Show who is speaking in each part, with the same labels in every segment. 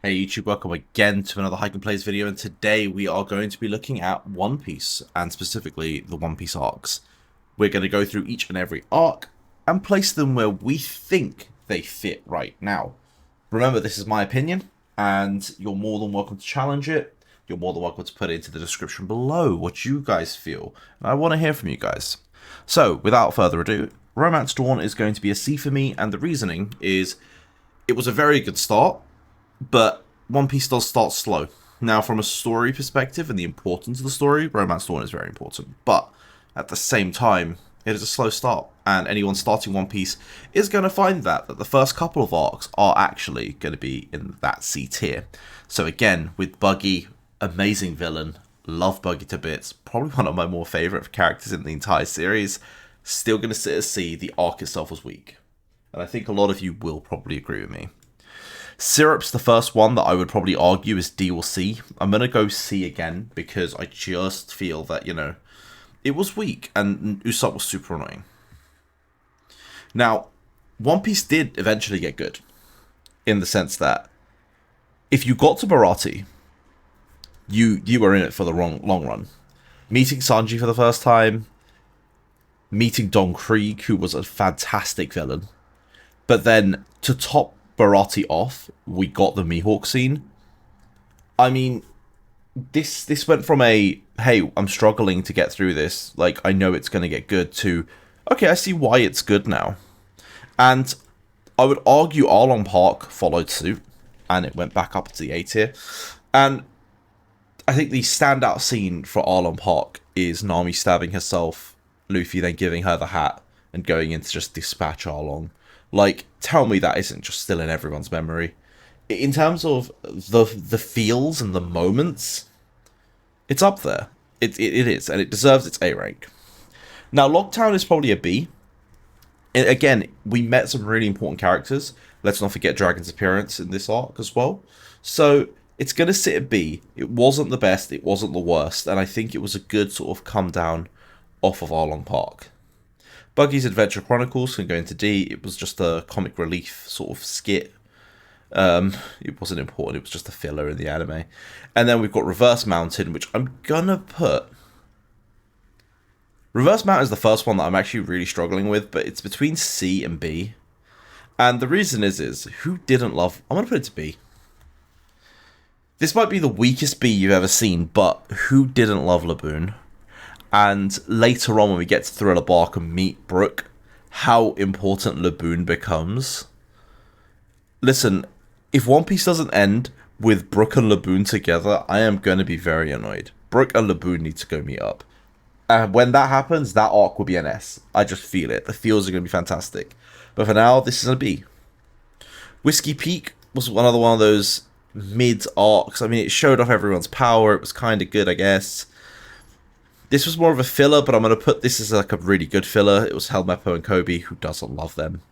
Speaker 1: Hey YouTube, welcome again to another Hike and Plays video, and today we are going to be looking at One Piece, and specifically the One Piece arcs. We're going to go through each and every arc, and place them where we think they fit right now. Remember, this is my opinion, and you're more than welcome to challenge it. You're more than welcome to put it into the description below what you guys feel, and I want to hear from you guys. So, without further ado, Romance Dawn is going to be a C for me, and the reasoning is, it was a very good start, but One Piece does start slow. Now, from a story perspective and the importance of the story, Romance Dawn is very important. But at the same time, it is a slow start. And anyone starting One Piece is going to find that the first couple of arcs are actually going to be in that C tier. So again, with Buggy, amazing villain, love Buggy to bits, probably one of my more favourite characters in the entire series, still going to sit at C. The arc itself was weak. And I think a lot of you will probably agree with me. Syrup's the first one that I would probably argue is D or C. I'm going to go C again because I just feel that, it was weak and Usopp was super annoying. Now, One Piece did eventually get good in the sense that if you got to Baratie, you were in it for the long run. Meeting Sanji for the first time, meeting Don Krieg, who was a fantastic villain, but then to top Baratie off, we got the Mihawk scene. I mean, this went from a, hey, I'm struggling to get through this, like, I know it's going to get good, to, okay, I see why it's good now. And I would argue Arlong Park followed suit, and it went back up to the A tier. And I think the standout scene for Arlong Park is Nami stabbing herself, Luffy then giving her the hat, and going in to just dispatch Arlong. Like, tell me that isn't just still in everyone's memory. In terms of the feels and the moments, it's up there. It is, and it deserves its A rank. Now, Lockdown is probably a B. And again, we met some really important characters. Let's not forget Dragon's appearance in this arc as well. So, it's going to sit at B. It wasn't the best, it wasn't the worst, and I think it was a good sort of come down off of Arlong Park. Buggy's Adventure Chronicles can go into D. It was just a comic relief sort of skit. It wasn't important. It was just a filler in the anime. And then we've got Reverse Mountain, which I'm gonna put... Reverse Mountain is the first one that I'm actually really struggling with, but it's between C and B. And the reason is who didn't love... I'm gonna put it to B. This might be the weakest B you've ever seen, but who didn't love Laboon? And later on, when we get to Thriller Bark and meet Brook, how important Laboon becomes. Listen, if One Piece doesn't end with Brook and Laboon together, I am going to be very annoyed. Brook and Laboon need to go meet up. And when that happens, that arc will be an S. I just feel it. The feels are going to be fantastic. But for now, this is a B. Whiskey Peak was another one of those mid arcs. I mean, it showed off everyone's power. It was kind of good, I guess. This was more of a filler, but I'm going to put this as like a really good filler. It was Helmeppo and Kobe, who doesn't love them.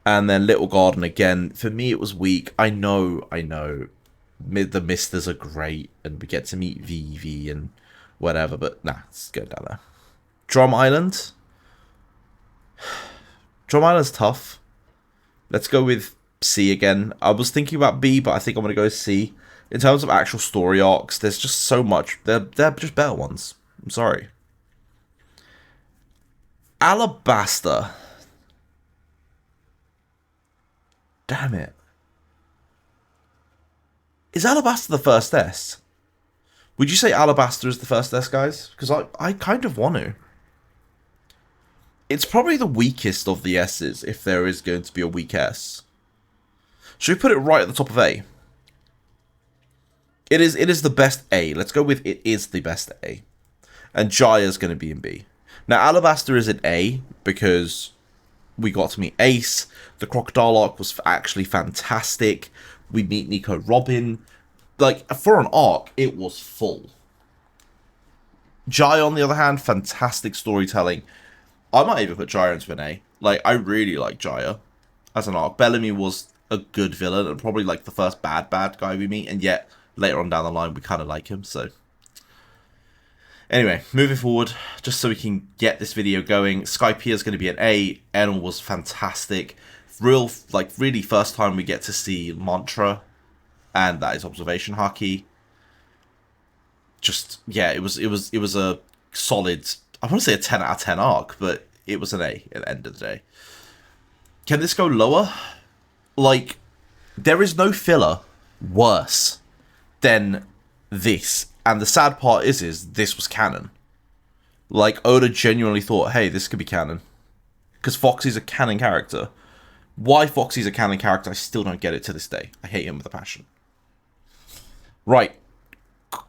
Speaker 1: And then Little Garden again. For me, it was weak. I know. The Misters are great, and we get to meet Vivi and whatever, but nah, let's go down there. Drum Island. Drum Island's tough. Let's go with C again. I was thinking about B, but I think I'm going to go C. In terms of actual story arcs, there's just so much. They're just better ones. I'm sorry. Alabaster. Damn it. Is Alabaster the first S? Would you say Alabaster is the first S, guys? Because I kind of want to. It's probably the weakest of the S's, if there is going to be a weak S. Should we put it right at the top of A? It is the best A. Let's go with it is the best A. And Jaya's going to be in B. Now, Alabaster is an A because we got to meet Ace. The Crocodile arc was actually fantastic. We meet Nico Robin. Like, for an arc, it was full. Jaya, on the other hand, fantastic storytelling. I might even put Jaya into an A. Like, I really like Jaya as an arc. Bellamy was a good villain and probably like the first bad guy we meet, and yet later on down the line we kind of like him. So anyway, moving forward, just so we can get this video going, Skypiea is going to be an A. Enel was fantastic. Really first time we get to see Mantra and that is observation haki. Just, yeah, it was a solid, I want to say a 10 out of 10 arc, but it was an A at the end of the day. Can this go lower? Like, there is no filler worse than this. And the sad part is this was canon. Like, Oda genuinely thought, hey, this could be canon. Because Foxy's a canon character. Why Foxy's a canon character, I still don't get it to this day. I hate him with a passion. Right.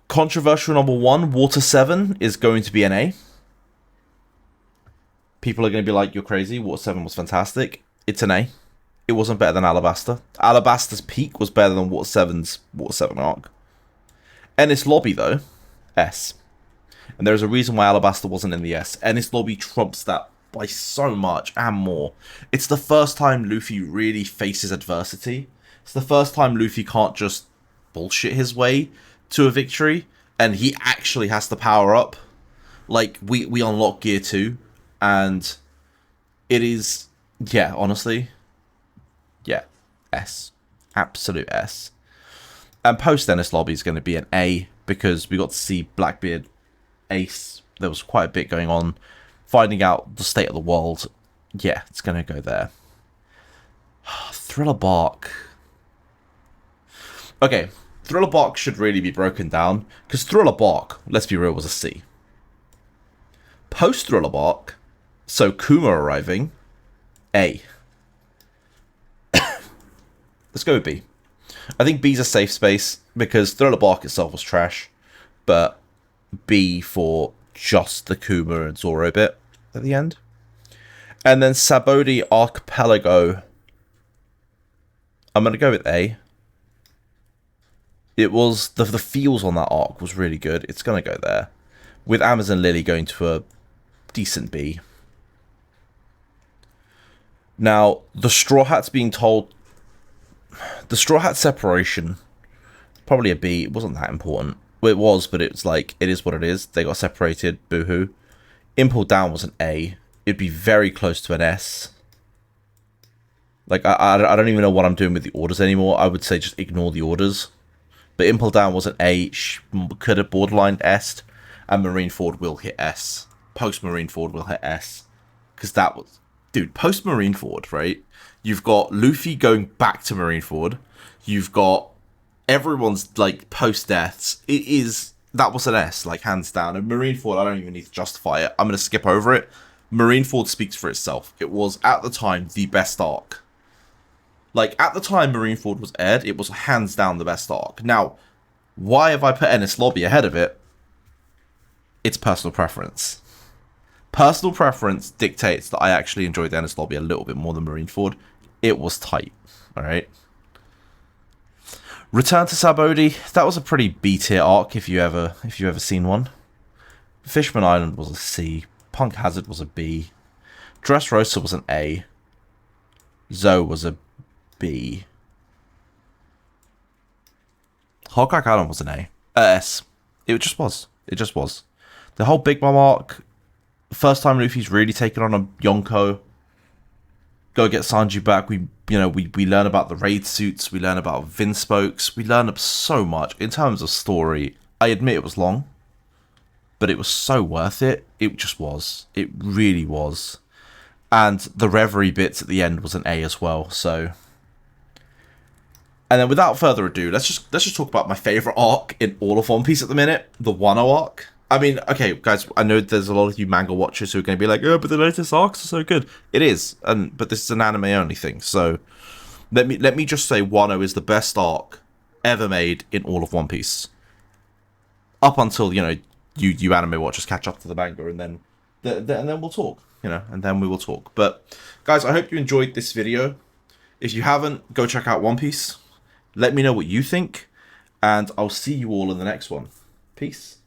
Speaker 1: Controversial number 1, Water 7 is going to be an A. People are going to be like, you're crazy. Water 7 was fantastic. It's an A. It wasn't better than Alabaster. Alabaster's peak was better than Water 7's Water 7 arc. Ennis Lobby, though, S. And there's a reason why Alabaster wasn't in the S. Ennis Lobby trumps that by so much and more. It's the first time Luffy really faces adversity. It's the first time Luffy can't just bullshit his way to a victory, and he actually has to power up. Like, we unlock Gear 2, and it is, yeah, honestly, yeah, S. Absolute S. And post-Ennis Lobby is going to be an A, because we got to see Blackbeard, Ace, there was quite a bit going on, finding out the state of the world. Yeah, it's going to go there. Thriller Bark. Okay, Thriller Bark should really be broken down, because Thriller Bark, let's be real, was a C. Post Thriller Bark, so Kuma arriving, A. Let's go with B. I think B's a safe space, because Thriller Bark itself was trash, but B for just the Kuma and Zoro bit at the end. And then Sabodi Archipelago, I'm going to go with A. It was, the feels on that arc was really good. It's going to go there. With Amazon Lily going to a decent B. Now, the Straw Hats being told, the Straw Hat separation, probably a B. It wasn't that important. Well, it was, but it's like, it is what it is. They got separated. Boo-hoo. Impel Down was an A. It'd be very close to an S. Like, I don't even know what I'm doing with the orders anymore. I would say just ignore the orders. But Impel Down was an A. Could have borderline S'd. And Marineford will hit S. Post Marineford will hit S. Because that was... Dude, post Marineford, right? You've got Luffy going back to Marineford. You've got everyone's, like, post-deaths. It is... That was an S, like, hands down. And Marineford, I don't even need to justify it. I'm going to skip over it. Marineford speaks for itself. It was, at the time, the best arc. Like, at the time Marineford was aired, it was hands down the best arc. Now, why have I put Ennis Lobby ahead of it? It's personal preference. Personal preference dictates that I actually enjoyed Ennis Lobby a little bit more than Marineford. It was tight, alright? Return to Sabodi, that was a pretty B-tier arc if you ever seen one. Fishman Island was a C. Punk Hazard was a B. Dressrosa was an A. Zoe was a B. Hawkeye Island was an A. S. It just was. It just was. The whole Big Mom arc, first time Luffy's really taken on a Yonko. Go get Sanji back. We learn about the raid suits. We learn about Vinspokes. We learn so much in terms of story. I admit it was long, but it was so worth it. It just was. It really was. And the Reverie bits at the end was an A as well. So, and then without further ado, let's just talk about my favorite arc in all of One Piece at the minute, the Wano arc. I mean, okay, guys, I know there's a lot of you manga watchers who are going to be like, oh, but the latest arcs are so good. It is, but this is an anime only thing. So let me just say, Wano is the best arc ever made in all of One Piece. Up until you anime watchers catch up to the manga, and then we'll talk. And then we will talk. But guys, I hope you enjoyed this video. If you haven't, go check out One Piece. Let me know what you think, and I'll see you all in the next one. Peace.